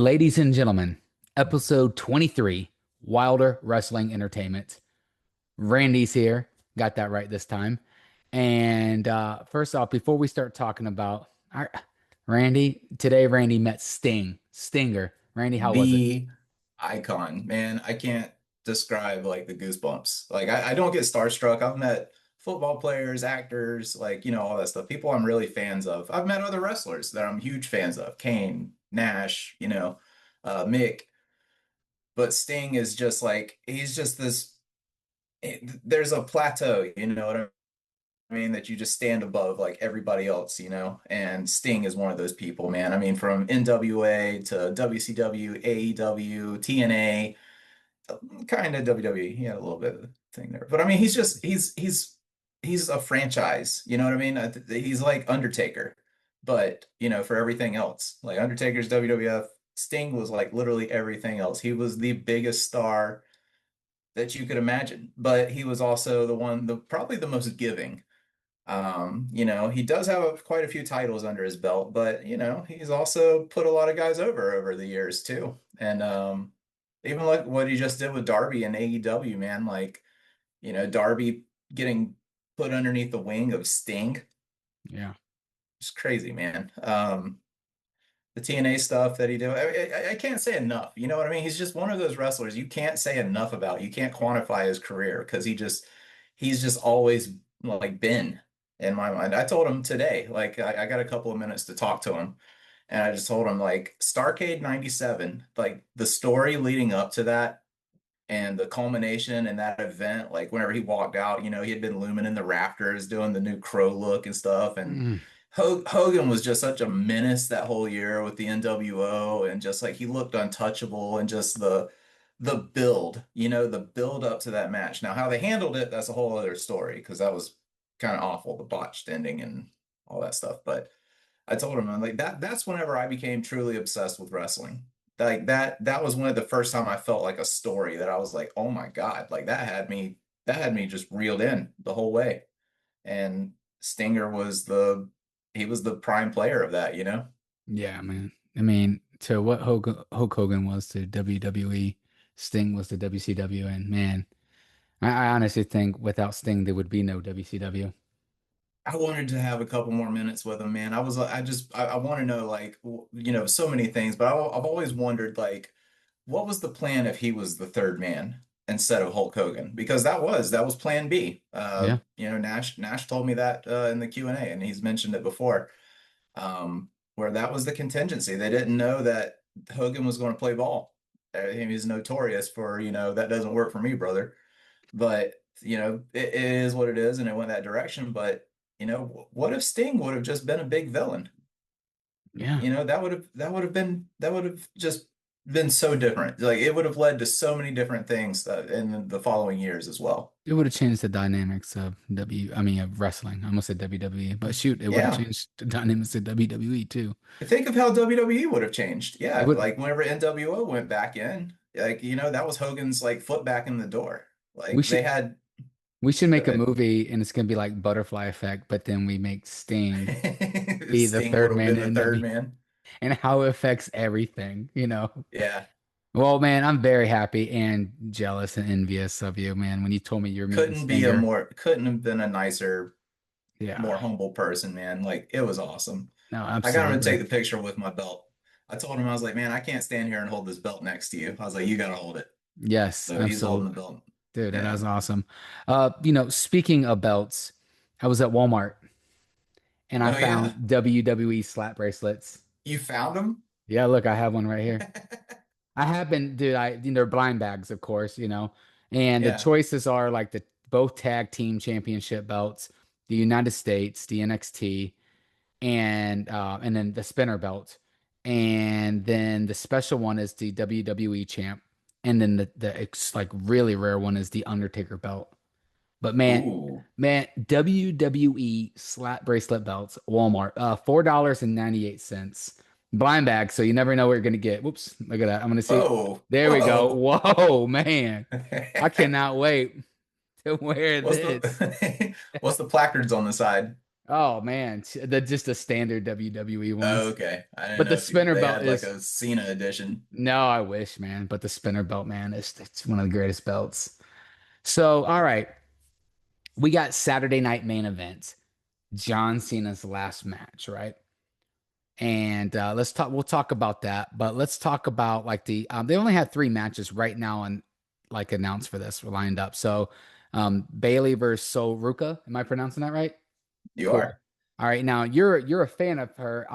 Ladies and gentlemen, episode 23, Wilder Wrestling Entertainment. Randy's here. Got that right this time. And first off, before we start talking about Randy, today Randy met Stinger. Randy, how was it? The icon, man. I can't describe like the goosebumps. Like I don't get starstruck. I've met football players, actors, like all that stuff. People I'm really fans of. I've met other wrestlers that I'm huge fans of. Kane, Nash, Mick. But Sting is just like he's just this. There's a plateau, you know what I mean, that you just stand above like everybody else. And Sting is one of those people, man. I mean, from NWA to WCW, AEW, TNA, kind of WWE. He had a little bit of a thing there, but I mean, he's a franchise. You know what I mean? He's like Undertaker, but for everything else, like Undertaker's WWF, Sting was like literally everything else. He was the biggest star that you could imagine, but he was also the probably the most giving. He does have quite a few titles under his belt, but he's also put a lot of guys over the years too. And even like what he just did with Darby and AEW, man, like, Darby getting put underneath the wing of Sting. Yeah. It's crazy, man. The TNA stuff that he did, I can't say enough. You know what I mean? He's just one of those wrestlers you can't say enough about. You can't quantify his career because he's just always like been in my mind. I told him today, like I got a couple of minutes to talk to him, and I just told him like Starcade '97, like the story leading up to that and the culmination in that event, like whenever he walked out, he had been looming in the rafters doing the new Crow look and stuff, and Mm, Hogan was just such a menace that whole year with the NWO, and just like he looked untouchable, and just the build up to that match. Now, how they handled it, that's a whole other story because that was kind of awful, the botched ending and all that stuff. But I told him, I'm like, that's whenever I became truly obsessed with wrestling. Like that was one of the first time I felt like a story that I was like, oh my God, like that had me just reeled in the whole way. And Stinger he was the prime player of that. yeah, man. I mean, to what Hulk Hogan was to WWE, Sting was to WCW, and man, I honestly think without Sting there would be no WCW. I wanted to have a couple more minutes with him, man. I want to know like, so many things, but I've always wondered like, what was the plan if he was the third man instead of Hulk Hogan? Because that was plan B. Yeah. Nash told me that in the Q&A, and he's mentioned it before. Where that was the contingency. They didn't know that Hogan was going to play ball. He's notorious for, that doesn't work for me, brother. But, it is what it is, and it went that direction. But, what if Sting would have just been a big villain? Yeah. That would have just been so different. Like it would have led to so many different things in the following years as well. It would have changed the dynamics of I mean, of wrestling. I almost said WWE, but shoot, it would have Yeah. changed the dynamics of WWE too. Think of how WWE would have changed. It Yeah, would, like whenever NWO went back in, like that was Hogan's like foot back in the door. we Like they should had we should go make a ahead. movie and it's gonna be like Butterfly Effect, but then we make Sting be the Sting would third have man been the in third W man. and how it affects everything. Yeah. Well, man, I'm very happy and jealous and envious of you, man. When you told me you're meeting Stinger. Couldn't have been a nicer, Yeah. more humble person, man. Like it was awesome. No, I got him to take absolutely. the picture with my belt. I told him, I was like, man, I can't stand here and hold this belt next to you. I was like, you gotta hold it. Yes, So he's holding the absolutely. belt. Dude, that Yeah. was awesome. Speaking of belts, I was at Walmart and I Oh yeah. found WWE slap bracelets. You found him? Yeah, look, I have one right here. I have been, dude, they're blind bags, of course. And the Yeah. choices are like the both tag team championship belts, the United States, the NXT, and then the spinner belt. And then the special one is the WWE champ. And then the like really rare one is the Undertaker belt. But Ooh. man, WWE slap bracelet belts, Walmart, $4.98. Blind bag, so you never know what you're gonna get. Whoops, look at that. I'm gonna see. Whoa. There we go. Whoa. Whoa, man. I cannot wait to wear What's this. the what's the placards on the side? Oh man, the just the standard WWE Oh, ones. okay. I didn't But the know if spinner they belt had like is a Cena edition. no, I wish, man. But the spinner belt, man, is it's one of the greatest belts. So, all right, we got Saturday night main event, John Cena's last match, right? And let's talk. We'll talk about that, but let's talk about like they only had three matches right now and like announced for this lined up. So, Bailey versus Sol Ruka. Am I pronouncing that right? You Cool. are. All right, now you're a fan of her.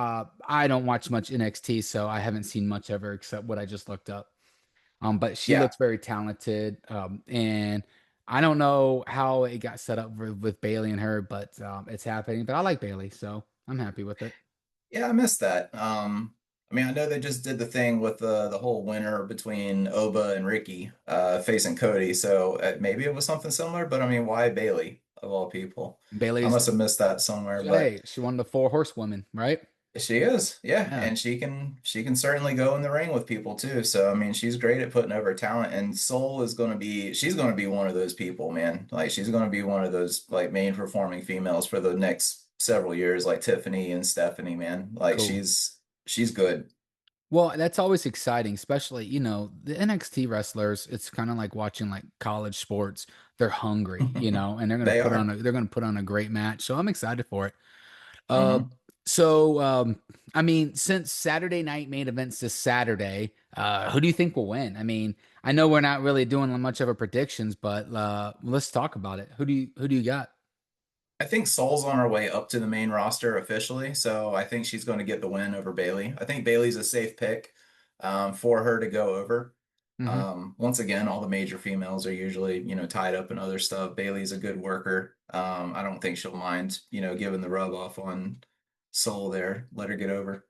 I don't watch much NXT, so I haven't seen much of her except what I just looked up. But she Yeah. looks very talented. And I don't know how it got set up with Bailey and her, but it's happening. But I like Bailey, so I'm happy with it. Yeah, I missed that. I mean, I know they just did the thing with the whole winner between Oba and Ricky facing Cody, so maybe it was something similar, but I mean, why Bailey of all people? I Bailey's, must have missed that somewhere, but hey, she won the four horsewomen, right? she is. Yeah, Yeah. and she can certainly go in the ring with people too. So I mean, she's great at putting over talent, and Soul is going to be she's going to be one of those people, man. Like she's going to be one of those like main performing females for the next several years, like Tiffany and Stephanie, man. Like Cool. she's good. Well, that's always exciting, especially, the NXT wrestlers, it's kind of like watching like college sports. They're hungry, and They are. they're gonna put on a great match. So I'm excited for it. Uh, Hmm. so I mean, since Saturday night main events this Saturday, who do you think will win? I mean, I know we're not really doing much of a predictions, but let's talk about it. Who do you got? I think Soul's on her way up to the main roster officially, so I think she's going to get the win over Bailey. I think Bailey's a safe pick for her to go over. Hmm. Once again, all the major females are usually, tied up in other stuff. Bailey's a good worker. I don't think she'll mind, giving the rub off on Soul there. Let her get over.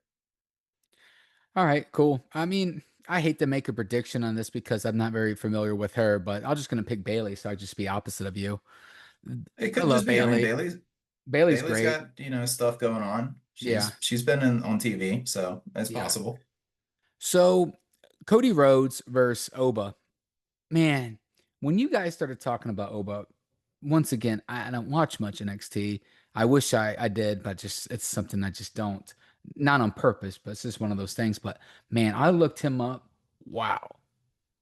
All right, cool. I mean, I hate to make a prediction on this because I'm not very familiar with her, but I'm just gonna pick Bailey, so I just be opposite of you. It I could love just be, I mean, Bailey. Bailey's Bailey's great. got, stuff going on. Yeah. She's been on TV, so it's Yeah. possible. So Cody Rhodes versus Oba. Man, when you guys started talking about Oba, once again, I don't watch much NXT. I wish I did, but just it's something I just don't. Not on purpose, but it's just one of those things. But man, I looked him up. Wow.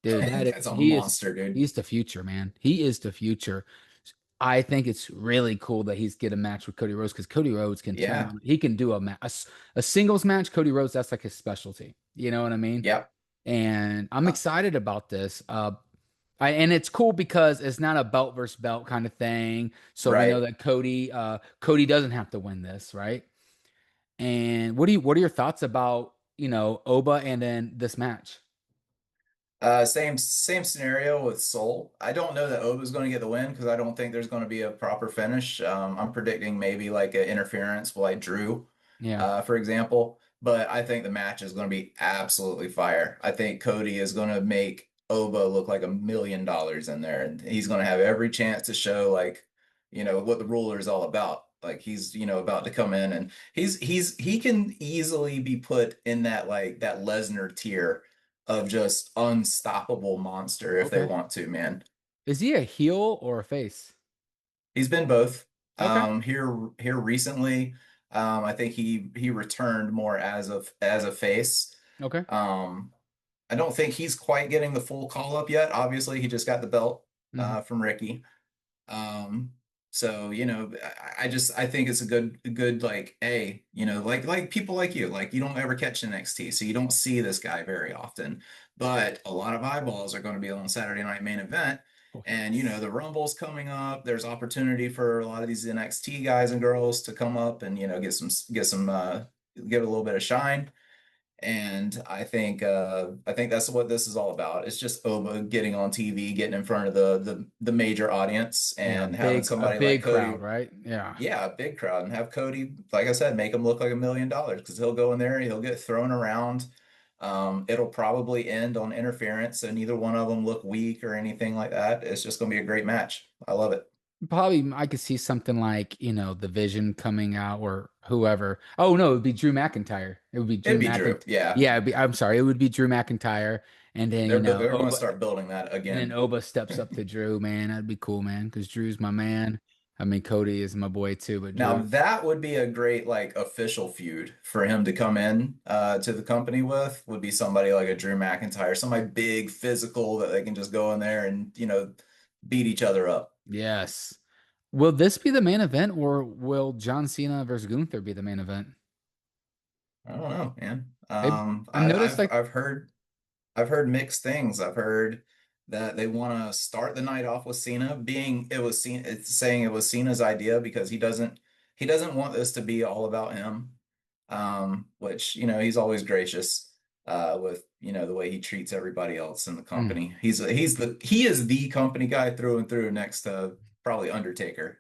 Dude, That's a monster, dude. he's the future, man. He is the future. I think it's really cool that he's get a match with Cody Rhodes because Cody Rhodes can turn Yeah. on. He can do a singles match. Cody Rhodes, that's like his specialty. You know what I mean? Yep. And I'm Uh, excited about this. And it's cool because it's not a belt versus belt kind of thing. So we know right. that Cody doesn't have to win this, right? And what are your thoughts about, Oba and then this match? Same scenario with Soul. I don't know that Oba's going to get the win because I don't think there's going to be a proper finish. I'm predicting maybe like an interference with like Drew, Yeah. for example. But I think the match is going to be absolutely fire. I think Cody is going to make Oba look like $1 million in there, and he's going to have every chance to show like, what the ruler is all about. Like he's, about to come in and he can easily be put in that like that Lesnar tier of just unstoppable monster if they Okay. want to, man. Is he a heel or a face? He's been both. Okay. Here recently, I think he returned more as a face. Okay. Um, I don't think he's quite getting the full call up yet. Obviously, he just got the belt Hmm. from Ricky. Um, so I think it's a good like like people like you don't ever catch NXT, so you don't see this guy very often. But a lot of eyeballs are going to be on Saturday Night Main Event, Oh, and yes. the Rumble's coming up. There's opportunity for a lot of these NXT guys and girls to come up and get a little bit of shine. And I think that's what this is all about. It's just Oba getting on TV, getting in front of the major audience, Yeah, and having a somebody like big crowd, Cody, right? Yeah. yeah, a big crowd, and have Cody, like I said, make him look like $1 million because he'll go in there, he'll get thrown around. It'll probably end on interference, so neither one of them look weak or anything like that. It's just going to be a great match. I love it. Probably I could see something like, the Vision coming out or whoever. Oh no, it would be Drew McIntyre. It would be Drew It'd be Drew, McIntyre. yeah. Yeah, I'm sorry, it would be Drew McIntyre. And then, They're going to start building that And then again. Oba steps up to Drew, man. That'd be cool, man, because Drew's my man. I mean, Cody is my boy too, but Now Drew, that would be a great like official feud for him to come in to the company with would be somebody like a Drew McIntyre, somebody big, physical that they can just go in there and, beat each other up. yes. Will this be the main event, or will John Cena versus Gunther be the main event? I don't know, man. I've noticed like, I've heard mixed things. I've heard that they want to start the night off with Cena being it was Cena, it's saying it was Cena's idea because he doesn't want this to be all about him. Which, he's always gracious with, the way he treats everybody else in the mm, company. He is the company guy through and through next to probably Undertaker.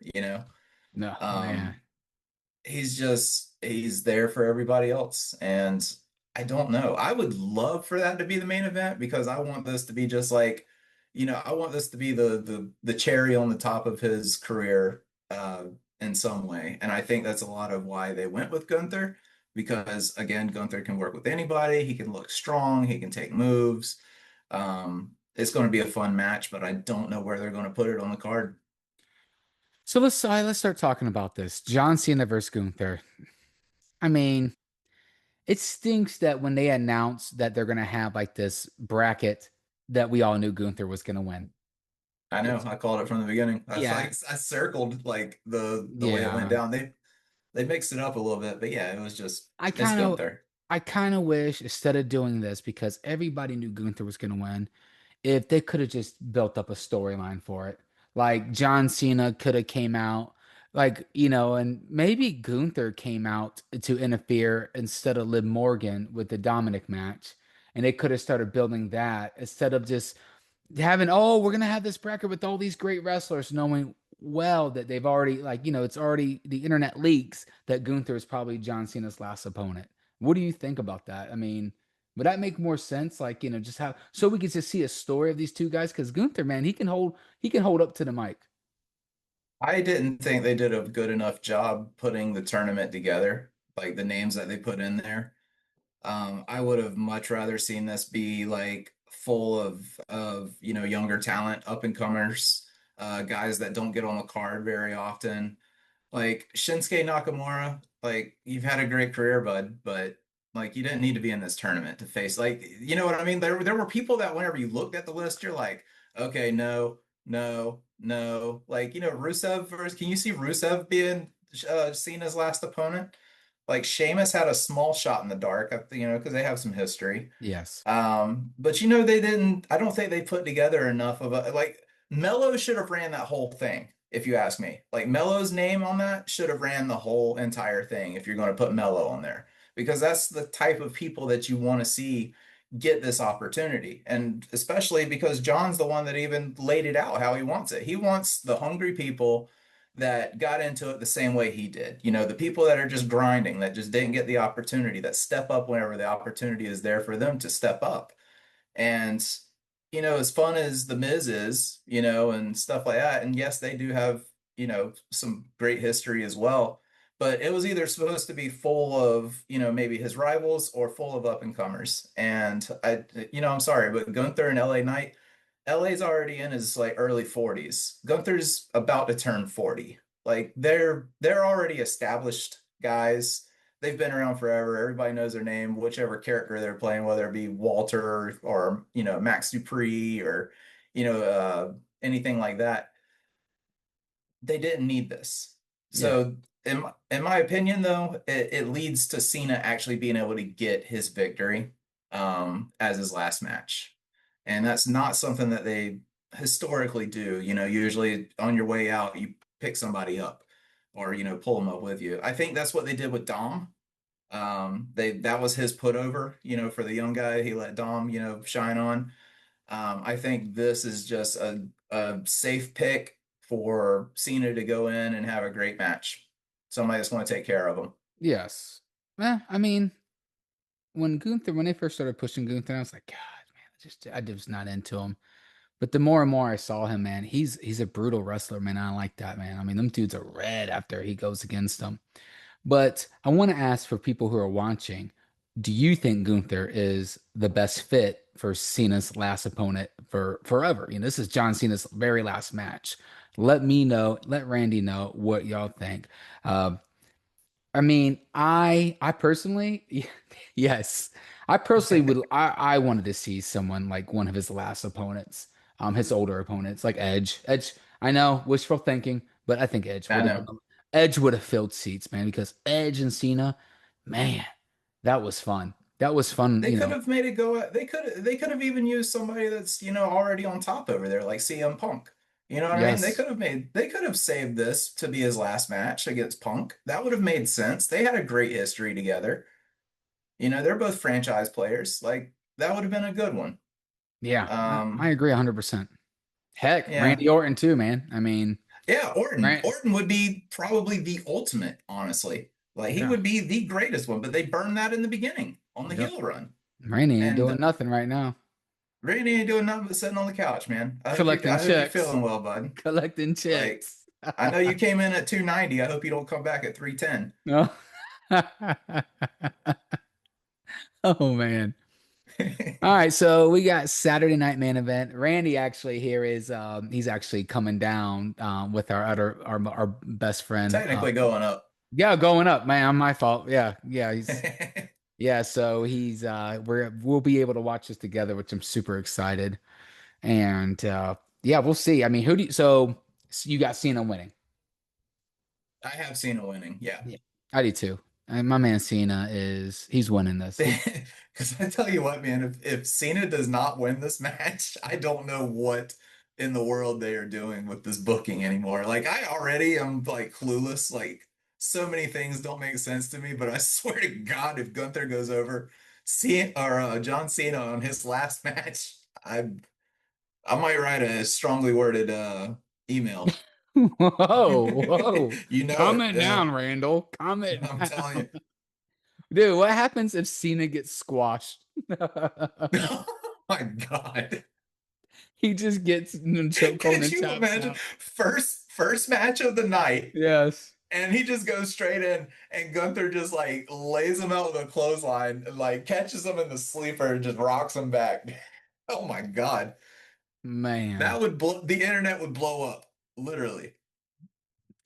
no, Um man. he's there for everybody else. And I don't know. I would love for that to be the main event because I want this to be just like, I want this to be the cherry on the top of his career in some way. And I think that's a lot of why they went with Gunther because again, Gunther can work with anybody. He can look strong. He can take moves. It's going to be a fun match, but I don't know where they're going to put it on the card. So let's start talking about this. John Cena versus Gunther. I mean, it stinks that when they announced that they're gonna have like this bracket that we all knew Gunther was gonna win. I know. It's I called it from the beginning. I yeah, like I circled like the way it went yeah. down. They mixed it up a little bit, but yeah, it was just I it's kind of Gunther. I kind of wish instead of doing this because everybody knew Gunther was gonna win, if they could have just built up a storyline for it. Like John Cena could have came out, like, and maybe Gunther came out to interfere instead of Liv Morgan with the Dominic match. And they could have started building that instead of just having, oh, we're gonna have this bracket with all these great wrestlers, knowing well that they've already, like, it's already the internet leaks that Gunther is probably John Cena's last opponent. What do you think about that? I mean, would that make more sense? Like, just how so we could just see a story of these two guys? Because Gunther, man, he can hold up to the mic. I didn't think they did a good enough job putting the tournament together, like the names that they put in there. I would have much rather seen this be like full of younger talent, up and comers, guys that don't get on the card very often. Like Shinsuke Nakamura, like you've had a great career, bud, but like you didn't need to be in this tournament to face like you know what I mean? There were people that whenever you looked at the list, you're like, okay, no, no, no. Like, Rusev versus can you see Rusev being Cena's last opponent? Like Sheamus had a small shot in the dark, because they have some history. Yes. But they didn't, I don't think they put together enough of a like Mello should have ran that whole thing, if you ask me. Like Mello's name on that should have ran the whole entire thing if you're going to put Mello on there. Because that's the type of people that you want to see get this opportunity. And especially because John's the one that even laid it out how he wants it. He wants the hungry people that got into it the same way he did. The people that are just grinding, that just didn't get the opportunity, that step up whenever the opportunity is there for them to step up. And, as fun as The Miz is, and stuff like that, and yes, they do have, some great history as well. But it was either supposed to be full of, maybe his rivals or full of up and comers. And I'm sorry, but Gunther and LA Knight, LA's already in his like early 40s. Gunther's about to turn 40. Like they're already established guys. They've been around forever. Everybody knows their name, whichever character they're playing, whether it be Walter or Max Dupree or anything like that. They didn't need this. Yeah. So in my opinion, though, it leads to Cena actually being able to get his victory as his last match. And that's not something that they historically do. Usually on your way out, you pick somebody up or, pull them up with you. I think that's what they did with Dom. That was his put over, for the young guy. He let Dom, shine on. I think this is just a safe pick for Cena to go in and have a great match. Somebody that's going to take care of him. Yes. I mean, when they first started pushing Gunther, I was like, God, man, I just not into him. But the more and more I saw him, man, he's a brutal wrestler, man. I like that, man. I mean, them dudes are red after he goes against them. But I want to ask for people who are watching, do you think Gunther is the best fit for Cena's last opponent for forever? This is John Cena's very last match. Let Randy know what y'all think. Uh, I mean, I personally, yes, I personally I wanted to see someone like one of his last opponents, his older opponents, like Edge. Edge, I know, wishful thinking, but I think I know. Edge would have filled seats, man, because Edge and Cena, man, that was fun. That was fun, They you could know. have made it go. They could have even used somebody that's, already on top over there, like CM Punk. You know what I mean? Yes. They could have saved this to be his last match against Punk. That would have made sense. They had a great history together. They're both franchise players. Like that would have been a good one. Yeah, I Um, agree 100%. Heck, yeah. Randy Orton too, man. I mean, Yeah, Orton. Rand, Orton would be probably the ultimate, honestly. Like he yeah, would be the greatest one, but they burned that in the beginning on the yep. heel run. Randy ain't And doing nothing right now. Randy ain't doing nothing but sitting on the couch, man. Collecting I hope you're checks. feeling well, bud. Collecting Like checks. I know you came in at 290. I hope you don't come back at 310. No. Oh man. All right, so we got Saturday night main event. Randy actually here is he's actually coming down with our best friend. Technically going up. Yeah, going up, man. My fault. Yeah, he's yeah, so we'll be able to watch this together, which I'm super excited. And yeah, we'll see. I mean, who do you, so you got Cena winning. I have seen a winning, yeah. Yeah. I do too. And my man Cena he's winning this. Because I tell you what, man, if Cena does not win this match, I don't know what in the world they are doing with this booking anymore. Like I already am like clueless. Like so many things don't make sense to me, but I swear to God, if Gunther goes over Cena or John Cena on his last match, I might write a strongly worded email. Whoa, whoa. You know Calm it. it Yeah. down, Randall. Calm it I'm telling down. you. Dude, what happens if Cena gets squashed? Oh my God. He just gets in a chokehold Could and you taps imagine out. first match of the night Yes. and he just goes straight in and Gunther just like lays him out with a clothesline and like catches him in the sleeper and just rocks him back. Oh my God. Man. That would blow the internet would blow up, literally.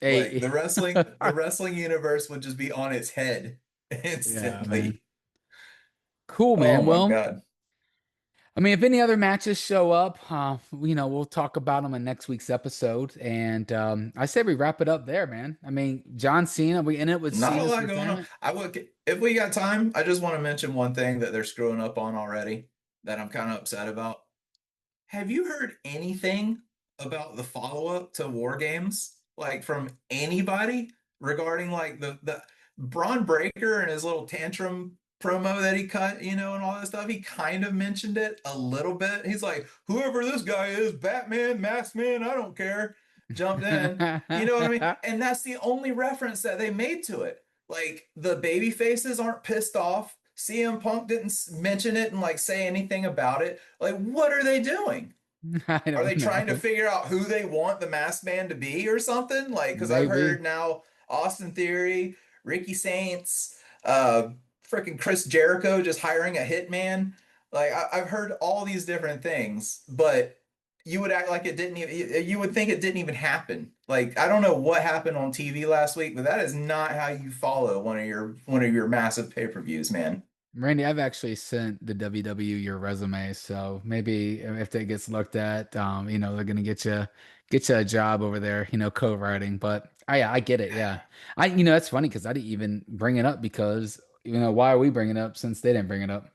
Like Hey. the wrestling universe would just be on its head Yeah, man. instantly. Cool, Oh man. my Well, God. I mean, if any other matches show up, we'll talk about them in next week's episode. And I say we wrap it up there, man. I mean, John Cena, we end it with Not a Cena's lot going on. retirement. I would, if we got time, I just want to mention one thing that they're screwing up on already that I'm kind of upset about. Have you heard anything about the follow-up to War Games? Like from anybody regarding like the Braun Breaker and his little tantrum promo that he cut, and all that stuff. He kind of mentioned it a little bit. He's like, whoever this guy is, Batman, Masked Man, I don't care. Jumped in. You know what I mean? And that's the only reference that they made to it. Like the baby faces aren't pissed off. CM Punk didn't mention it and like say anything about it. Like, what are they doing? I Are they don't trying to know. figure out who they want the masked man to be or something? Like, because I've Maybe. heard now Austin Theory, Ricky Saints, freaking Chris Jericho just hiring a hitman. Like, I've heard all these different things, but you would act like it didn't even, you would think it didn't even happen. Like, I don't know what happened on TV last week, but that is not how you follow one of your massive pay-per-views, man. Randy, I've actually sent the WW your resume, so maybe if that gets looked at, they're gonna get you a job over there, co-writing. But yeah, I get it. Yeah, that's funny because I didn't even bring it up because why are we bringing it up since they didn't bring it up?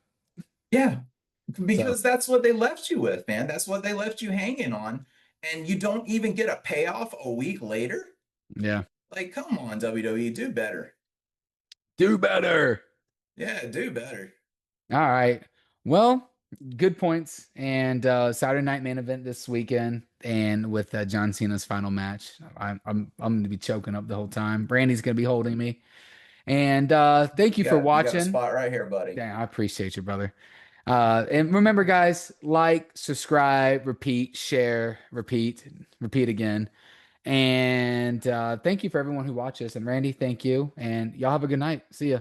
Yeah, So because that's what they left you with, man. That's what they left you hanging on. And you don't even get a payoff a week later? yeah, Like, come on, WWE, do better. do better. Yeah, do better. All right. Well, good points. And Saturday night main event this weekend, and with John Cena's final match, I'm gonna be choking up the whole time. Brandy's gonna be holding me. And thank you for You got a watching. spot right here, buddy. Yeah, I appreciate you, brother. And remember, guys, like, subscribe, repeat, share, repeat again. And thank you for everyone who watches. And Randy, thank you. And y'all have a good night. See ya.